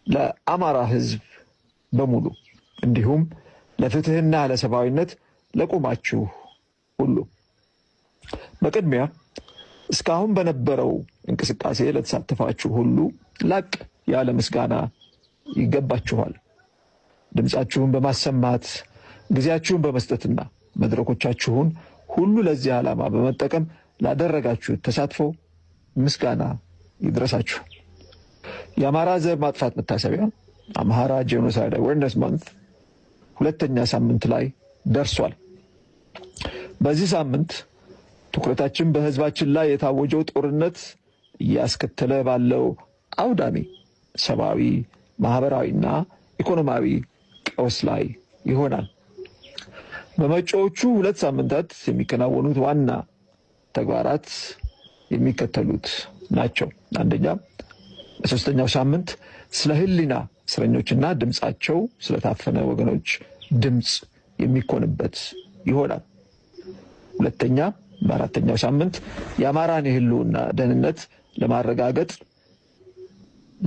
ለአማራ ህዝብ በሙሉ እንዲሁም ለፍትህና ለሰብአዊነት ለቆማችሁ ሁሉ በቅድሚያ እስካሁን በነበረው እንቅስቃሴ ለተሳተፋችሁ ሁሉ ላቅ ያለ ምስጋና ይገባችኋል። ድምጻችሁን በማሰማት ጊዜያችሁን በመስጠትና መድረኮቻችሁን ሁሉ ለዚህ ዓላማ በመጠቀም ላደረጋችሁት ተሳትፎ ምስጋና ይድረሳችሁ። የአማራ ዘር ማጥፋት መታሰቢያ አምሃራ ጄኖሳይድ አዌርነስ ማንት ሁለተኛ ሳምንት ላይ ደርሷል። በዚህ ሳምንት ትኩረታችን በህዝባችን ላይ የታወጀው ጦርነት እያስከተለ ባለው አውዳሚ ሰብአዊ፣ ማህበራዊና ኢኮኖሚያዊ ቀውስ ላይ ይሆናል። በመጪዎቹ 2 ሳምንታት የሚከናወኑት ዋና ተግባራት የሚከተሉት ናቸው። አንደኛ፣ በሶስተኛው ሳምንት ስለ ህሊና እስረኞችና ድምጻቸው ስለታፈነ ወገኖች ድምጽ የሚኮንበት ይሆናል። ሁለተኛ፣ በአራተኛው ሳምንት የአማራን የህልውና ደህንነት ለማረጋገጥ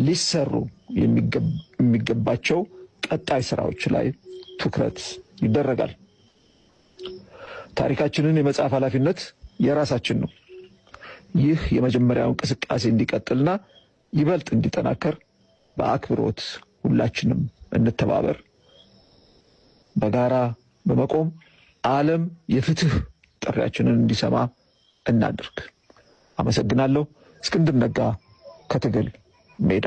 ሊሰሩ የሚገባቸው ቀጣይ ስራዎች ላይ ትኩረት ይደረጋል። ታሪካችንን የመጻፍ ኃላፊነት የራሳችን ነው። ይህ የመጀመሪያው እንቅስቃሴ እንዲቀጥልና ይበልጥ እንዲጠናከር በአክብሮት ሁላችንም እንተባበር። በጋራ በመቆም ዓለም የፍትህ ጥሪያችንን እንዲሰማ እናድርግ። አመሰግናለሁ። እስክንድር ነጋ ከትግል ሜዳ